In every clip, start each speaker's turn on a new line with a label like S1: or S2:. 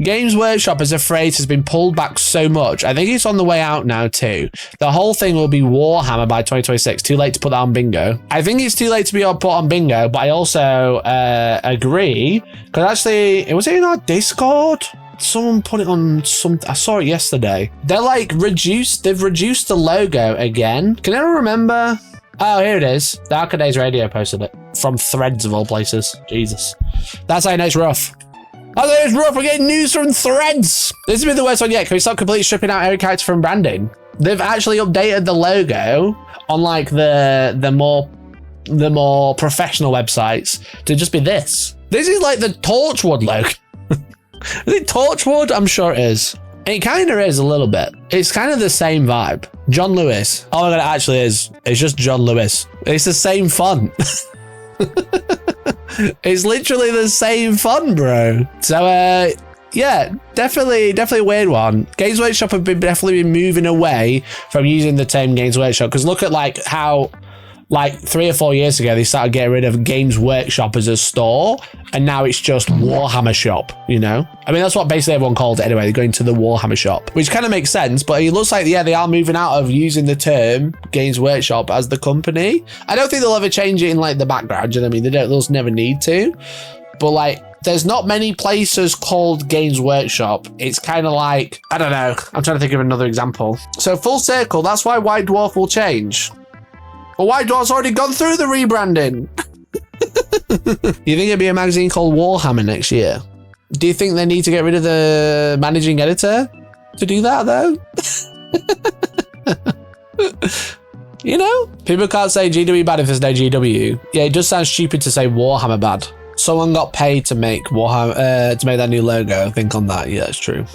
S1: Games Workshop as a phrase has been pulled back so much. I think it's on the way out now too. The whole thing will be Warhammer by 2026. Too late to put that on bingo. I think it's too late to be put on bingo, but I also agree, because actually, was it in our Discord? Someone put it on some. I saw it yesterday. They're like reduced. They've reduced the logo again. Can anyone remember? Oh, here it is. The Arcadays Radio posted it from Threads of all places. Jesus, that's how I know it's rough. I know it's rough. We're getting news from Threads. This has been the worst one yet. Can we start completely stripping out every character from branding? They've actually updated the logo on like the more professional websites to just be this. This is like the Torchwood logo. Is it Torchwood? I'm sure it is. It kind of is a little bit. It's kind of the same vibe. John Lewis. Oh my God, it actually is. It's just John Lewis. It's the same font. It's literally the same font, bro. So, yeah, definitely a weird one. Games Workshop have definitely been moving away from using the term Games Workshop, because look at like how like 3 or 4 years ago, they started getting rid of Games Workshop as a store, and now it's just Warhammer Shop, you know? I mean, that's what basically everyone called it anyway. They're going to the Warhammer Shop, which kind of makes sense, but it looks like, yeah, they are moving out of using the term Games Workshop as the company. I don't think they'll ever change it in like the background, you know what I mean? They'll just never need to, but like, there's not many places called Games Workshop. It's kind of like, I don't know. I'm trying to think of another example. So full circle, that's why White Dwarf will change. But White Dwarf's already gone through the rebranding. You think it'd be a magazine called Warhammer next year? Do you think they need to get rid of the managing editor to do that, though? You know? People can't say GW bad if there's no GW. Yeah, it does sound stupid to say Warhammer bad. Someone got paid to make Warhammer, to make that new logo. I think on that. Yeah, it's true.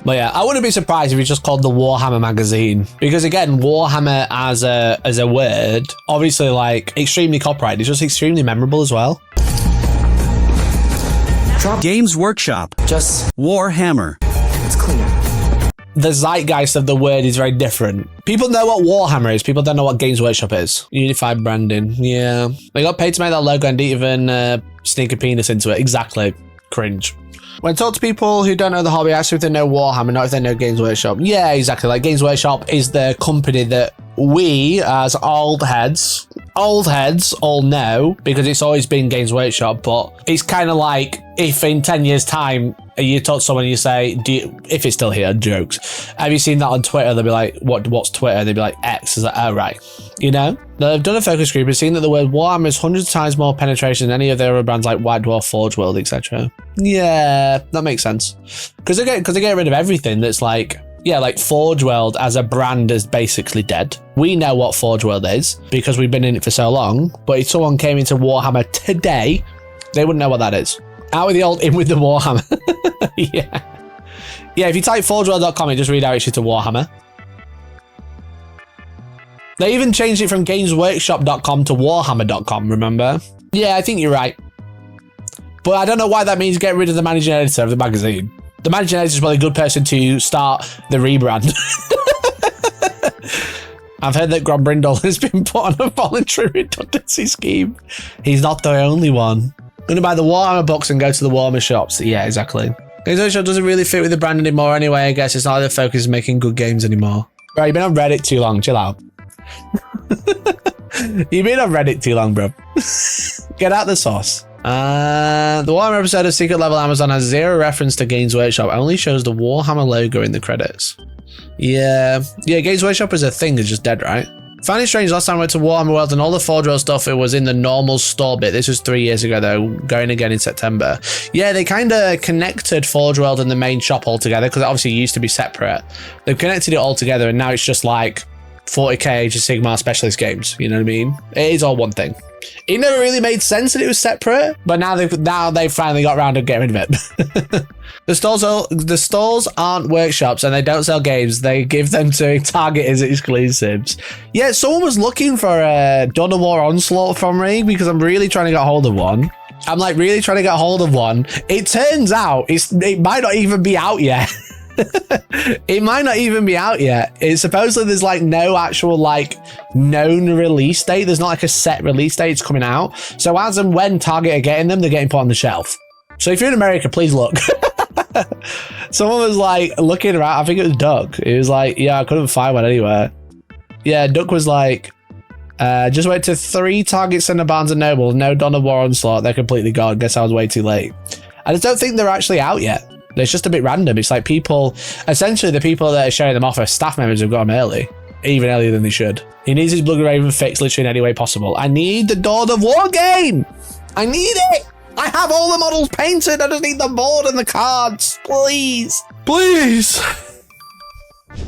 S1: But yeah, I wouldn't be surprised if it's just called the Warhammer magazine, because again, Warhammer as a word, obviously like extremely copyrighted. It's just extremely memorable as well.
S2: Games Workshop.
S3: Just
S2: Warhammer.
S3: It's clear.
S1: The zeitgeist of the word is very different. People know what Warhammer is. People don't know what Games Workshop is. Unified branding. Yeah. They got paid to make that logo and didn't even sneak a penis into it. Exactly. Cringe. When I talk to people who don't know the hobby, I ask if they know Warhammer, not if they know Games Workshop. Yeah, exactly. Like Games Workshop is the company that we as old heads all know, because it's always been Games Workshop, but it's kind of like if in 10 years time you talk to someone and you say, if it's still here, jokes, have you seen that on Twitter? They'll be like, what's Twitter? They'll be like, X. Is like, oh, right. You know? They've done a focus group and seen that the word Warhammer is hundreds of times more penetration than any of their other brands like White Dwarf, Forge World, etc. Yeah, that makes sense. Because they get rid of everything that's like, yeah, like Forge World as a brand is basically dead. We know what Forge World is because we've been in it for so long, but if someone came into Warhammer today, they wouldn't know what that is. Out with the old, in with the Warhammer. Yeah. Yeah, if you type forgeworld.com, it just redirects you to Warhammer. They even changed it from gamesworkshop.com to warhammer.com, remember? Yeah, I think you're right. But I don't know why that means get rid of the managing editor of the magazine. The managing editor is probably a good person to start the rebrand. I've heard that Grant Brindle has been put on a voluntary redundancy scheme. He's not the only one. I'm going to buy the Warhammer books and go to the Warhammer shops. Yeah, exactly. Games Workshop doesn't really fit with the brand anymore anyway. I guess it's not like the focus is making good games anymore. Right, you've been on Reddit too long. Chill out. You've been on Reddit too long, bro. Get out the sauce. The Warhammer episode of Secret Level Amazon has zero reference to Games Workshop. It only shows the Warhammer logo in the credits. Yeah, Games Workshop is a thing. It's just dead, right? Found it strange last time I went to Warhammer World and all the Forge World stuff, it was in the normal store bit. This was 3 years ago though, going again in September. Yeah, they kind of connected Forge World and the main shop all together because it obviously used to be separate. They've connected it all together and now it's just like 40k Age of Sigmar specialist games, you know what I mean? It is all one thing. It never really made sense that it was separate, but now they've finally got around to getting rid of it. The stores aren't workshops and they don't sell games. They give them to Target as exclusives. Yeah, someone was looking for a Dawn of War Onslaught from me because I'm really trying to get hold of one. I'm like really trying to get hold of one. It turns out it might not even be out yet. It might not even be out yet. It's supposedly there's like no actual like known release date. There's not like a set release date. It's coming out. So as and when Target are getting them, they're getting put on the shelf. So if you're in America, please look. Someone was like looking around. I think it was Duck. He was like, yeah, I couldn't find one anywhere. Yeah, Duck was like, just went to 3 Targets and a Barnes & Noble. No Dawn of War Onslaught. They're completely gone. Guess I was way too late. I just don't think they're actually out yet. It's just a bit random. It's like people, essentially the people that are showing them off are staff members who've got them early. Even earlier than they should. He needs his Blood Raven fixed literally in any way possible. I need the Dawn of War game. I need it. I have all the models painted. I just need the board and the cards. Please. Please.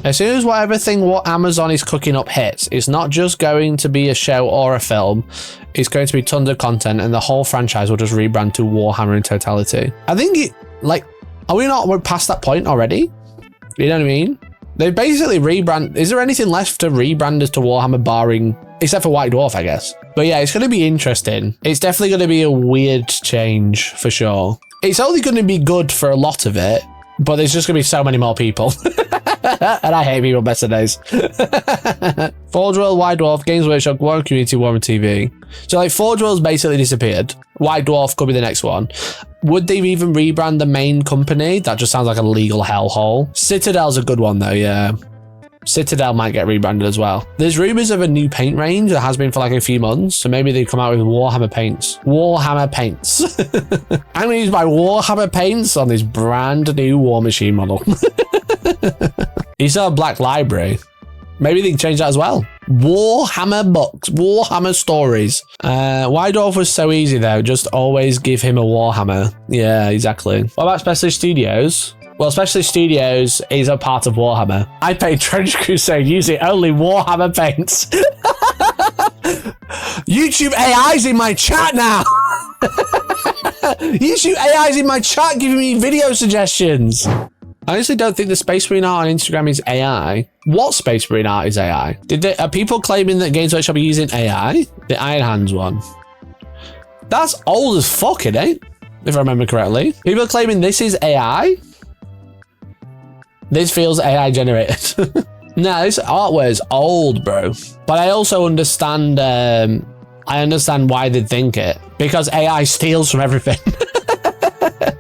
S1: As soon as what Amazon is cooking up hits, it's not just going to be a show or a film. It's going to be tons of content and the whole franchise will just rebrand to Warhammer in totality. I think we're past that point already? You know what I mean? They basically rebrand. Is there anything left to rebrand as to Warhammer barring, except for White Dwarf, I guess? But yeah, it's going to be interesting. It's definitely going to be a weird change for sure. It's only going to be good for a lot of it, but there's just going to be so many more people. And I hate people best of days. Forge World, White Dwarf, Games Workshop, Warhammer Community, Warhammer TV. So like Forge World's basically disappeared. White Dwarf could be the next one. Would they even rebrand the main company? That just sounds like a legal hellhole. Citadel's a good one though, yeah. Citadel might get rebranded as well. There's rumors of a new paint range that has been for like a few months. So maybe they come out with Warhammer paints. Warhammer paints. I'm going to use my Warhammer paints on this brand new War Machine model. You saw a Black Library. Maybe they can change that as well. Warhammer books, Warhammer stories. White Dwarf was so easy though. Just always give him a Warhammer. Yeah, exactly. What about Specialist Studios? Well, Specialist Studios is a part of Warhammer. I paid Trench Crusade using only Warhammer paints. YouTube AI's in my chat now. YouTube AI's in my chat giving me video suggestions. I honestly don't think the Space Marine art on Instagram is AI. What Space Marine art is AI? Are people claiming that Games Workshop are using AI? The Iron Hands one. That's old as fuck, innit? If I remember correctly. People are claiming this is AI? This feels AI generated. No, this artwork is old, bro. But I also understand, I understand why they think it. Because AI steals from everything.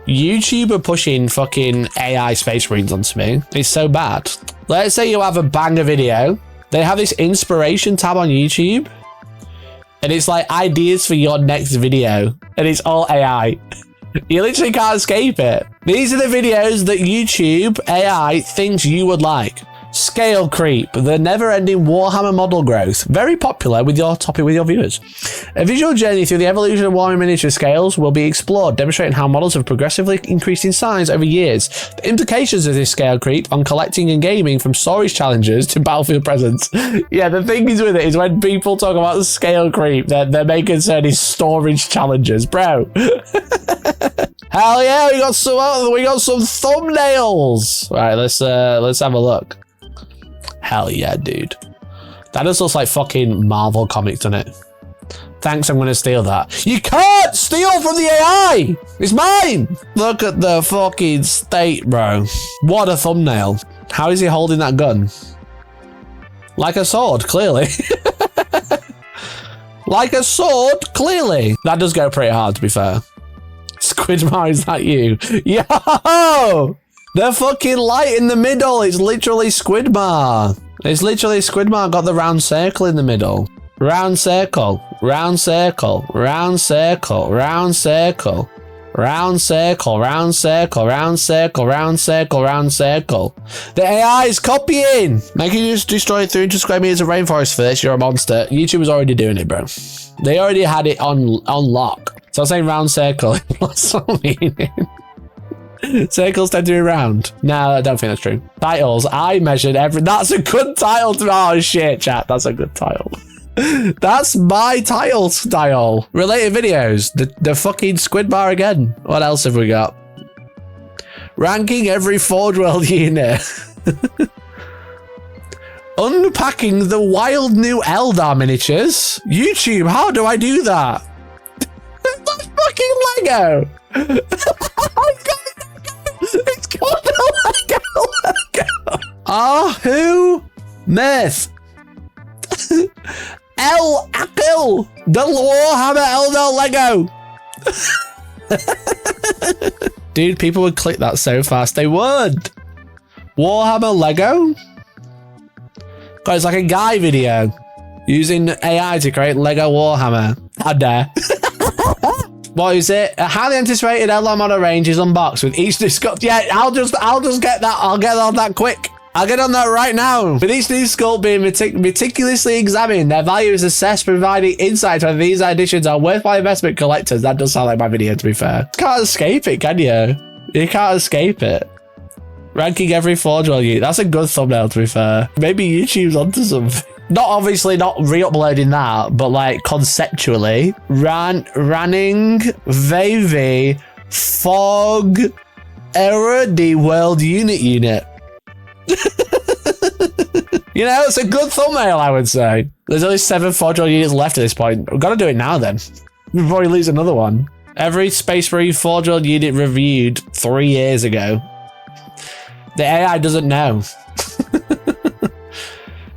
S1: YouTube are pushing fucking AI Space Marines onto me. It's so bad. Let's say you have a banger video. They have this inspiration tab on YouTube. And it's like ideas for your next video. And it's all AI. You literally can't escape it. These are the videos that YouTube AI thinks you would like. Scale creep, the never-ending Warhammer model growth. Very popular with your topic with your viewers. A visual journey through the evolution of Warhammer miniature scales will be explored, demonstrating how models have progressively increased in size over years. The implications of this scale creep on collecting and gaming, from storage challenges to battlefield presence. Yeah, the thing is with it is when people talk about the scale creep, their main concern is storage challenges, bro. Hell yeah, we got some thumbnails. All right, let's have a look. Hell yeah, dude. That just looks like fucking Marvel comics, doesn't it? Thanks, I'm gonna steal that. You can't steal from the AI! It's mine! Look at the fucking state, bro. What a thumbnail. How is he holding that gun? Like a sword, clearly. Like a sword, clearly. That does go pretty hard, to be fair. Squidmar, is that you? Yo! The fucking light in the middle. It's literally Squidmar. It's literally Squidmar got the round circle in the middle. Round circle, round circle, round circle, round circle, round circle, round circle, round circle, round circle, round circle. The AI is copying. Making you destroy 300 square meters of rainforest for this, you're a monster. YouTube was already doing it, bro. They already had it on lock. So I'm saying round circle. What's that meaning? Circles tend to be round. No, I don't think that's true. Titles. I measured every... That's a good title. Oh, shit, chat. That's a good title. That's my title style. Related videos. The fucking Squidmar again. What else have we got? Ranking every Forge World unit. Unpacking the wild new Eldar miniatures. YouTube, how do I do that? That's fucking Lego. It's called Lego. Who? Myth. El Akil. The Warhammer Eldar Lego. Dude, people would click that so fast. They would. Warhammer Lego? God, it's like a guy video using AI to create Lego Warhammer. How dare. What is it? A highly anticipated Hellstorm model range is unboxed with each discussed. Yeah, I'll just get that. I'll get on that quick. I'll get on that right now. With each new sculpt being meticulously examined, their value is assessed, providing insights whether these additions are worthwhile investment collectors. That does sound like my video, to be fair. Can't escape it, can you? You can't escape it. Ranking every Forge World unit. That's a good thumbnail, to be fair. Maybe YouTube's onto something. Not obviously not re-uploading that, but like conceptually. Ranning Vavi Fog Error the World Unit. You know, it's a good thumbnail, I would say. There's only 7 Forge World units left at this point. We've got to do it now then. Before we lose another one. Every Space Marine Forge World unit reviewed 3 years ago. The AI doesn't know.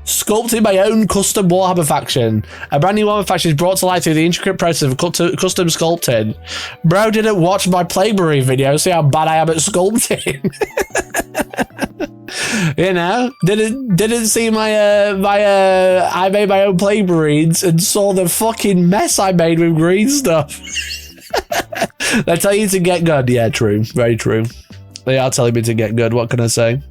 S1: Sculpting my own custom Warhammer faction. A brand new Warhammer faction is brought to life through the intricate process of custom sculpting. Bro didn't watch my Playbury video, see how bad I am at sculpting. You know, didn't see my I made my own play breeds and saw the fucking mess I made with green stuff. They tell you to get good. Yeah, true. Very true. They are telling me to get good. What can I say?